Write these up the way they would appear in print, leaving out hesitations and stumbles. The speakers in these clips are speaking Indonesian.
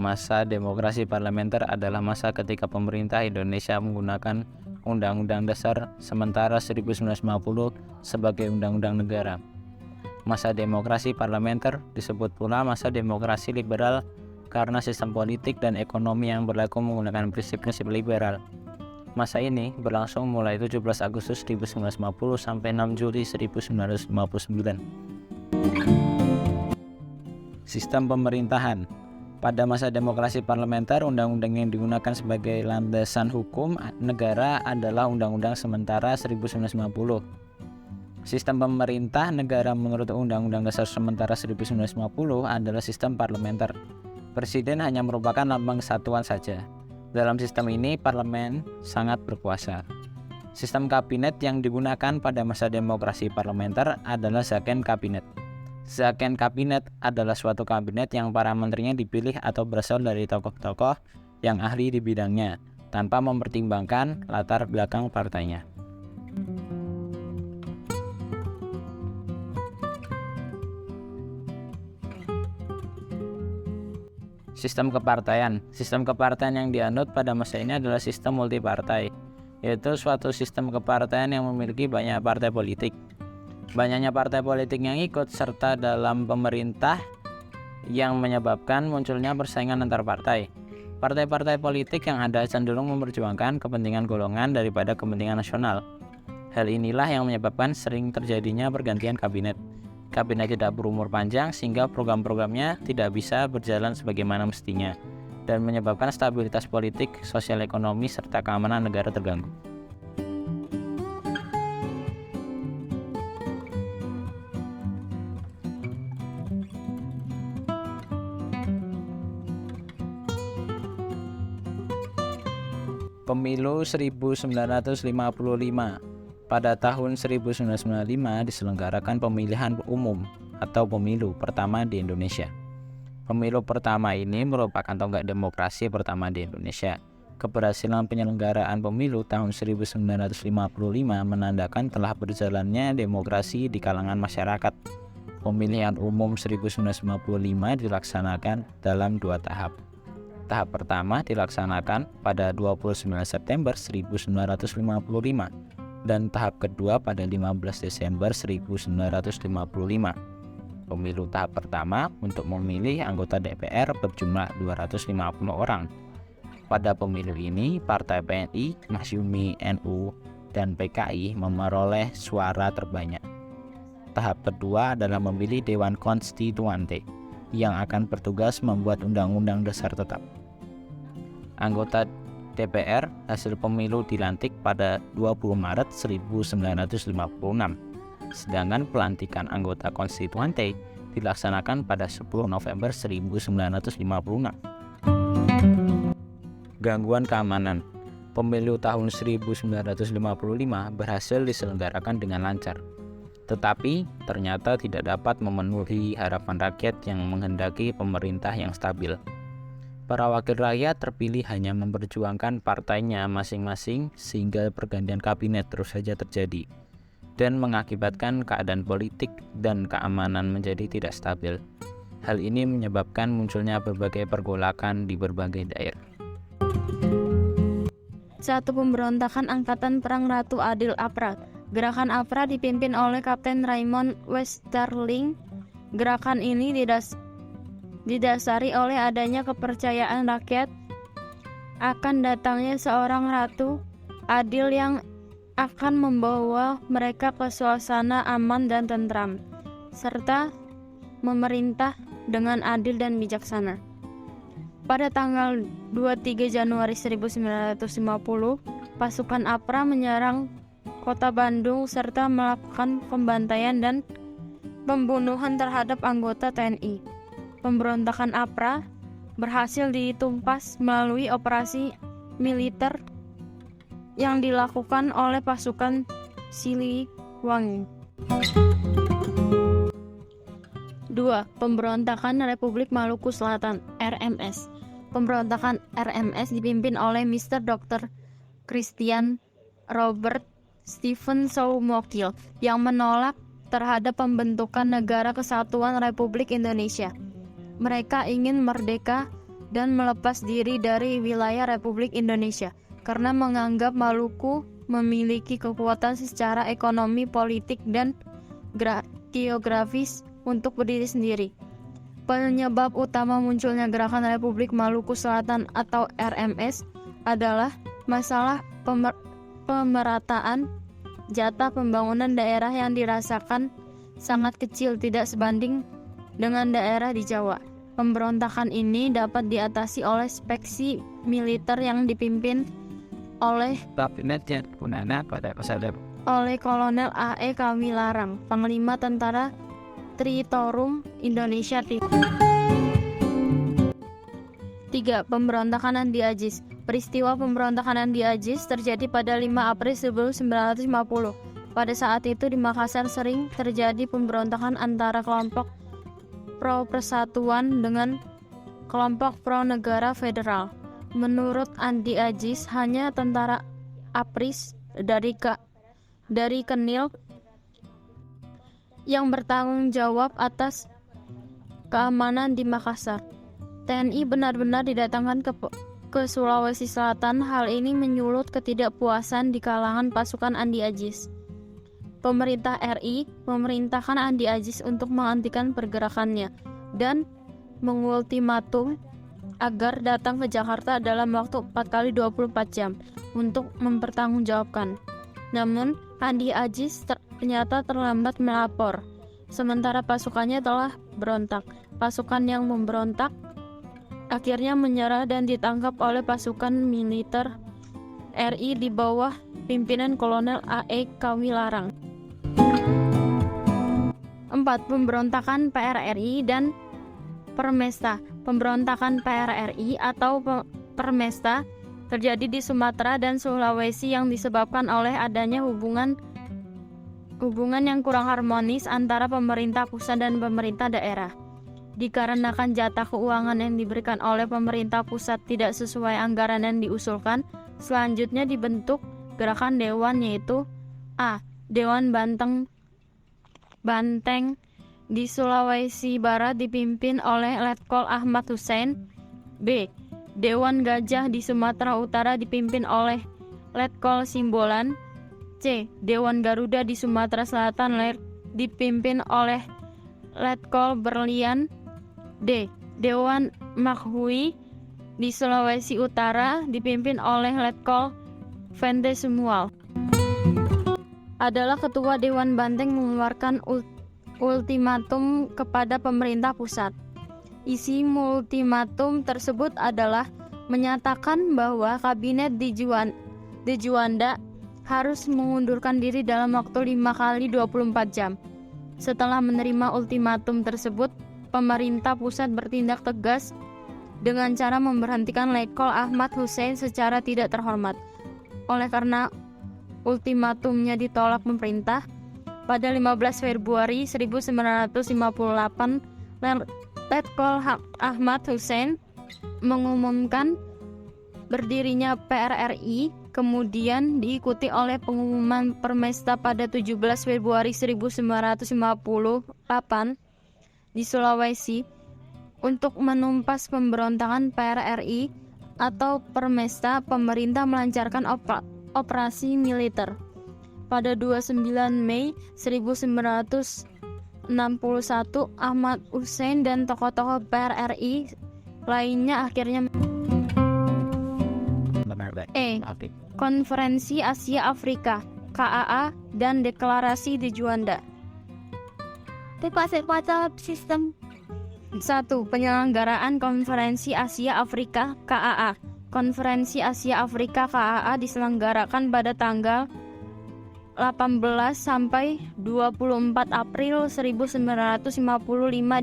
Masa demokrasi parlementer adalah masa ketika pemerintah Indonesia menggunakan Undang-Undang Dasar sementara 1950 sebagai undang-undang negara. Masa demokrasi parlementer disebut pula masa demokrasi liberal karena sistem politik dan ekonomi yang berlaku menggunakan prinsip-prinsip liberal. Masa ini berlangsung mulai 17 Agustus 1950 sampai 6 Juli 1959. Sistem pemerintahan. Pada masa demokrasi parlementer, undang-undang yang digunakan sebagai landasan hukum negara adalah Undang-Undang Sementara 1950. Sistem pemerintah negara menurut Undang-Undang Dasar Sementara 1950 adalah sistem parlementer. Presiden hanya merupakan lambang kesatuan saja. Dalam sistem ini, parlemen sangat berkuasa. Sistem kabinet yang digunakan pada masa demokrasi parlementer adalah Zakon Kabinet. Zakon Kabinet adalah suatu kabinet yang para menterinya dipilih atau berasal dari tokoh-tokoh yang ahli di bidangnya, tanpa mempertimbangkan latar belakang partainya. Sistem kepartaian. Sistem kepartaian yang dianut pada masa ini adalah sistem multipartai, yaitu suatu sistem kepartaian yang memiliki banyak partai politik. Banyaknya partai politik yang ikut serta dalam pemerintah yang menyebabkan munculnya persaingan antar partai. Partai-partai politik yang ada cenderung memperjuangkan kepentingan golongan daripada kepentingan nasional. Hal inilah yang menyebabkan sering terjadinya pergantian kabinet. Kabinet tidak berumur panjang sehingga program-programnya tidak bisa berjalan sebagaimana mestinya dan menyebabkan stabilitas politik, sosial ekonomi, serta keamanan negara terganggu. Pemilu 1955. Pada tahun 1995 diselenggarakan pemilihan umum atau pemilu pertama di Indonesia. Pemilu pertama ini merupakan tonggak demokrasi pertama di Indonesia. Keberhasilan penyelenggaraan pemilu tahun 1955 menandakan telah berjalannya demokrasi di kalangan masyarakat. Pemilihan umum 1955 dilaksanakan dalam 2 tahap. Tahap pertama dilaksanakan pada 29 September 1955 dan tahap kedua pada 15 Desember 1955. Pemilu tahap pertama untuk memilih anggota DPR berjumlah 250 orang. Pada pemilu ini, Partai PNI, Masyumi, NU, dan PKI memperoleh suara terbanyak. Tahap kedua adalah memilih Dewan Konstituante yang akan bertugas membuat undang-undang dasar tetap. Anggota DPR hasil pemilu dilantik pada 20 Maret 1956, sedangkan pelantikan anggota konstituante dilaksanakan pada 10 November 1956. Gangguan keamanan. Pemilu tahun 1955 berhasil diselenggarakan dengan lancar, tetapi ternyata tidak dapat memenuhi harapan rakyat yang menghendaki pemerintah yang stabil. Para wakil rakyat terpilih hanya memperjuangkan partainya masing-masing sehingga pergantian kabinet terus saja terjadi dan mengakibatkan keadaan politik dan keamanan menjadi tidak stabil. Hal ini menyebabkan munculnya berbagai pergolakan di berbagai daerah. 1. Pemberontakan Angkatan Perang Ratu Adil APRA. Gerakan APRA dipimpin oleh Kapten Raymond Westerling. Gerakan ini didasari oleh adanya kepercayaan rakyat akan datangnya seorang ratu adil yang akan membawa mereka ke suasana aman dan tentram, serta memerintah dengan adil dan bijaksana. Pada tanggal 23 Januari 1950, pasukan APRA menyerang kota Bandung serta melakukan pembantaian dan pembunuhan terhadap anggota TNI. Pemberontakan APRA berhasil ditumpas melalui operasi militer yang dilakukan oleh pasukan Siliwangi. 2. Pemberontakan Republik Maluku Selatan (RMS). Pemberontakan RMS dipimpin oleh Mr. Dr. Christian Robert Stephen Soumokil yang menolak terhadap pembentukan Negara Kesatuan Republik Indonesia. Mereka ingin merdeka dan melepas diri dari wilayah Republik Indonesia karena menganggap Maluku memiliki kekuatan secara ekonomi, politik, dan geografis untuk berdiri sendiri. Penyebab utama munculnya Gerakan Republik Maluku Selatan atau RMS adalah masalah pemerataan jatah pembangunan daerah yang dirasakan sangat kecil tidak sebanding dengan daerah di Jawa. Pemberontakan ini dapat diatasi oleh speksi militer yang dipimpin oleh Kolonel A.E. Kawilarang, Panglima Tentara Tritorum Indonesia Timur. 3. Pemberontakan Andi Agis. Peristiwa pemberontakan Andi Agis terjadi pada 5 April 1950. Pada saat itu di Makassar sering terjadi pemberontakan antara kelompok pro persatuan dengan kelompok pro negara federal. Menurut Andi Agis, hanya tentara APRIS dari Kenil yang bertanggung jawab atas keamanan di Makassar. TNI benar-benar didatangkan ke Sulawesi Selatan. Hal ini menyulut ketidakpuasan di kalangan pasukan Andi Agis. Pemerintah RI memerintahkan Andi Agis untuk menghentikan pergerakannya dan mengultimatum agar datang ke Jakarta dalam waktu 4 kali 24 jam untuk mempertanggungjawabkan. Namun, Andi Agis ternyata terlambat melapor, sementara pasukannya telah berontak. Pasukan yang memberontak akhirnya menyerah dan ditangkap oleh pasukan militer RI di bawah pimpinan Kolonel A.E. Kawilarang. 4. Pemberontakan PRRI dan Permesta. Pemberontakan PRRI atau Permesta terjadi di Sumatera dan Sulawesi yang disebabkan oleh adanya hubungan yang kurang harmonis antara pemerintah pusat dan pemerintah daerah. Dikarenakan jatah keuangan yang diberikan oleh pemerintah pusat tidak sesuai anggaran yang diusulkan, selanjutnya dibentuk gerakan dewan, yaitu A. Dewan Banteng di Sulawesi Barat dipimpin oleh Letkol Ahmad Hussein. B. Dewan Gajah di Sumatera Utara dipimpin oleh Letkol Simbolan. C. Dewan Garuda di Sumatera Selatan dipimpin oleh Letkol Berlian. D. Dewan Makhui di Sulawesi Utara dipimpin oleh Letkol Vente Sumual. Adalah ketua Dewan Banteng mengeluarkan ultimatum kepada pemerintah pusat. Isi ultimatum tersebut adalah menyatakan bahwa kabinet di Juanda harus mengundurkan diri dalam waktu 5 kali 24 jam. Setelah menerima ultimatum tersebut, pemerintah pusat bertindak tegas dengan cara memberhentikan Letkol Ahmad Hussein secara tidak terhormat. Oleh karena ultimatumnya ditolak pemerintah, pada 15 Februari 1958, Letkol Ahmad Hussein mengumumkan berdirinya PRRI, kemudian diikuti oleh pengumuman Permesta pada 17 Februari 1958 di Sulawesi untuk menumpas pemberontakan PRRI atau Permesta. Pemerintah melancarkan operasi militer. Pada 29 Mei 1961, Ahmad Hussein dan tokoh-tokoh PRRI lainnya akhirnya Konferensi Asia Afrika KAA dan Deklarasi di Juanda. Sistem 1. Penyelenggaraan Konferensi Asia Afrika KAA. Konferensi Asia Afrika KAA diselenggarakan pada tanggal 18 sampai 24 April 1955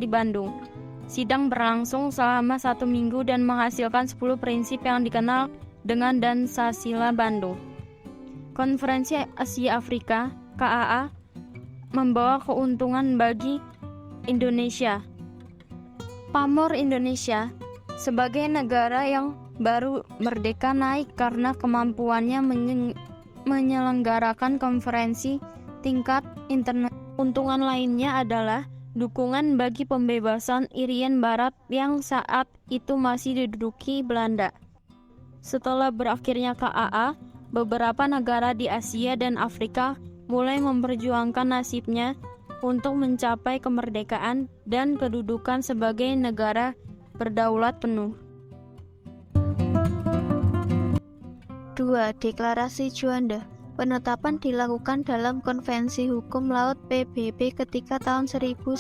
di Bandung. Sidang berlangsung selama 1 minggu dan menghasilkan 10 prinsip yang dikenal dengan Dansasila Bandung. Konferensi Asia Afrika KAA membawa keuntungan bagi Indonesia. Pamor Indonesia sebagai negara yang baru merdeka naik karena kemampuannya menyelenggarakan konferensi tingkat internasional. Keuntungan lainnya adalah dukungan bagi pembebasan Irian Barat yang saat itu masih diduduki Belanda. Setelah berakhirnya KAA, beberapa negara di Asia dan Afrika mulai memperjuangkan nasibnya untuk mencapai kemerdekaan dan kedudukan sebagai negara berdaulat penuh. 2. Deklarasi Juanda. Penetapan dilakukan dalam Konvensi Hukum Laut PBB ketika tahun 1902,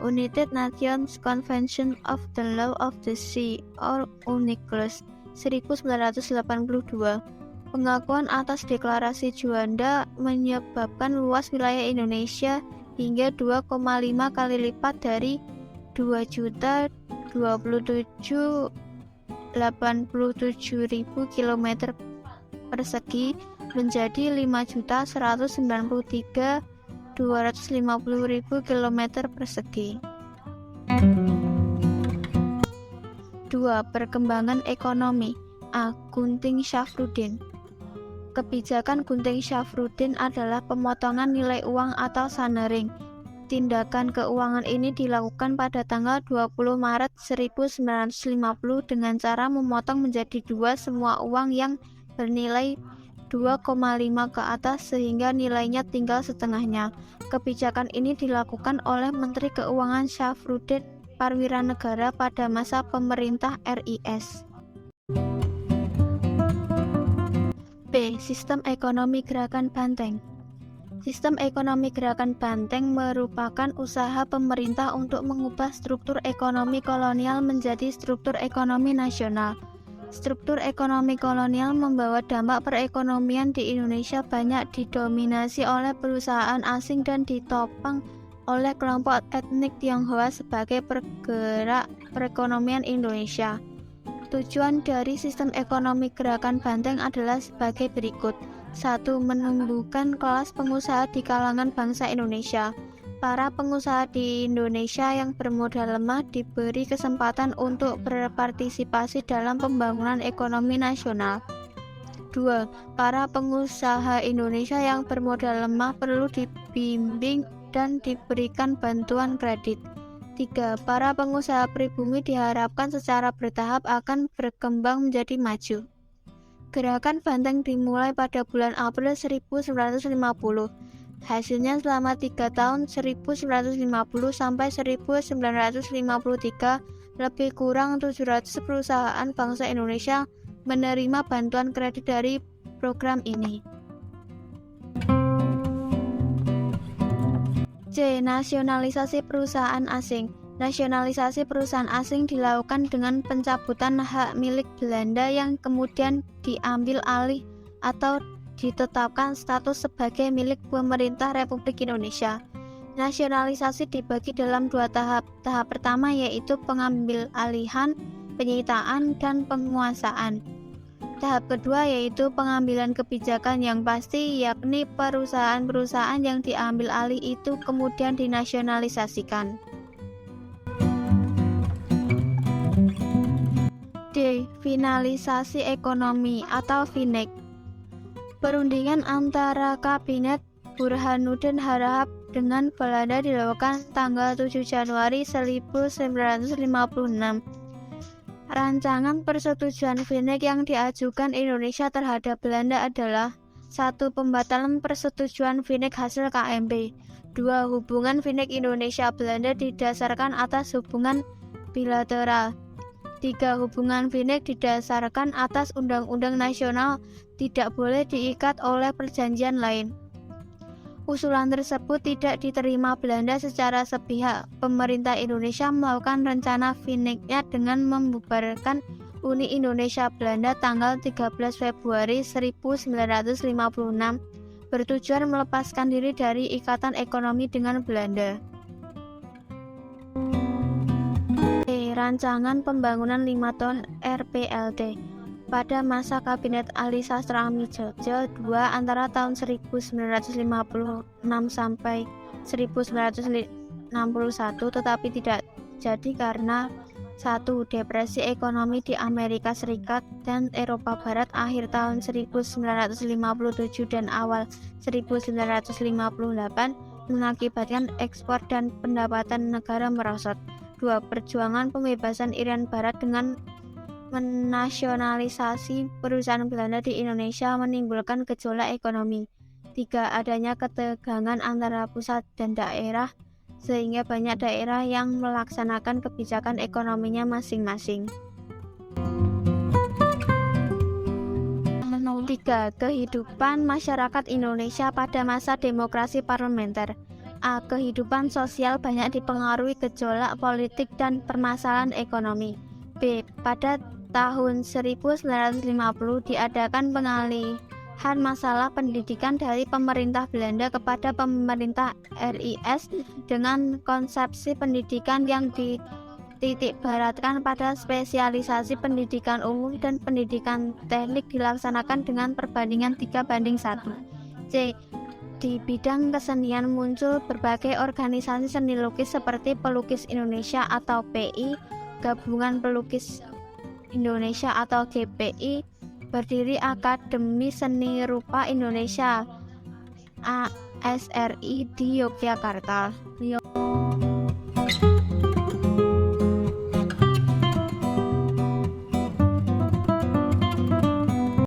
United Nations Convention of the Law of the Sea or UNCLOS 1982. Pengakuan atas deklarasi Juanda menyebabkan luas wilayah Indonesia hingga 2,5 kali lipat dari 2.027.087.000 km persegi menjadi 5.193.250.000 km persegi. 2. Perkembangan ekonomi. A. Gunting Syafruddin. Kebijakan Gunting Syafruddin adalah pemotongan nilai uang atau sanering. Tindakan keuangan ini dilakukan pada tanggal 20 Maret 1950 dengan cara memotong menjadi 2 semua uang yang bernilai 2,5 ke atas sehingga nilainya tinggal setengahnya. Kebijakan ini dilakukan oleh Menteri Keuangan Syafruddin Parwiranegara pada masa pemerintah RIS. B. Sistem Ekonomi Gerakan Banteng. Sistem ekonomi Gerakan Banteng merupakan usaha pemerintah untuk mengubah struktur ekonomi kolonial menjadi struktur ekonomi nasional. Struktur ekonomi kolonial membawa dampak perekonomian di Indonesia banyak didominasi oleh perusahaan asing dan ditopang oleh kelompok etnik Tionghoa sebagai pergerak perekonomian Indonesia. Tujuan dari sistem ekonomi Gerakan Banteng adalah sebagai berikut. 1. Menumbuhkan kelas pengusaha di kalangan bangsa Indonesia. Para pengusaha di Indonesia yang bermodal lemah diberi kesempatan untuk berpartisipasi dalam pembangunan ekonomi nasional. 2. Para pengusaha Indonesia yang bermodal lemah perlu dibimbing dan diberikan bantuan kredit. 3. Para pengusaha pribumi diharapkan secara bertahap akan berkembang menjadi maju. Gerakan Banteng dimulai pada bulan April 1950. Hasilnya selama 3 tahun 1950 sampai 1953, lebih kurang 700 perusahaan bangsa Indonesia menerima bantuan kredit dari program ini. C. Nasionalisasi perusahaan asing. Nasionalisasi perusahaan asing dilakukan dengan pencabutan hak milik Belanda yang kemudian diambil alih atau ditetapkan status sebagai milik pemerintah Republik Indonesia. Nasionalisasi dibagi dalam 2 tahap. Tahap pertama yaitu pengambil alihan, penyitaan, dan penguasaan. Tahap kedua yaitu pengambilan kebijakan yang pasti, yakni perusahaan-perusahaan yang diambil alih itu kemudian dinasionalisasikan. D. Finalisasi ekonomi atau FINEK. Perundingan antara Kabinet Burhanuddin Harahap dengan Belanda dilakukan tanggal 7 Januari 1956. Rancangan persetujuan FINEK yang diajukan Indonesia terhadap Belanda adalah 1. Pembatalan persetujuan FINEK hasil KMP. 2. Hubungan FINEK Indonesia-Belanda didasarkan atas hubungan bilateral. 3. Hubungan FINEK didasarkan atas undang-undang nasional, tidak boleh diikat oleh perjanjian lain. Usulan tersebut tidak diterima Belanda secara sepihak. Pemerintah Indonesia melakukan rencana FINEK-nya dengan membubarkan Uni Indonesia Belanda tanggal 13 Februari 1956, bertujuan melepaskan diri dari ikatan ekonomi dengan Belanda. Rancangan Pembangunan 5 Tahun RPLD. Pada masa Kabinet Ali Sastra Amijojo II antara tahun 1956 sampai 1961 tetapi tidak jadi karena 1. Depresi ekonomi di Amerika Serikat dan Eropa Barat akhir tahun 1957 dan awal 1958. mengakibatkan ekspor dan pendapatan negara merosot. 2. Perjuangan pembebasan Irian Barat dengan menasionalisasi perusahaan Belanda di Indonesia menimbulkan gejolak ekonomi. 3. Adanya ketegangan antara pusat dan daerah sehingga banyak daerah yang melaksanakan kebijakan ekonominya masing-masing. 3. Kehidupan masyarakat Indonesia pada masa demokrasi parlementer. A. Kehidupan sosial banyak dipengaruhi gejolak politik dan permasalahan ekonomi. B. Pada tahun 1950 diadakan pengalihan masalah pendidikan dari pemerintah Belanda kepada pemerintah RIS dengan konsepsi pendidikan yang dititik beratkan pada spesialisasi pendidikan umum dan pendidikan teknik dilaksanakan dengan perbandingan 3:1. C. Di bidang kesenian muncul berbagai organisasi seni lukis seperti Pelukis Indonesia atau PI, Gabungan Pelukis Indonesia atau GPI, berdiri Akademi Seni Rupa Indonesia ASRI di Yogyakarta.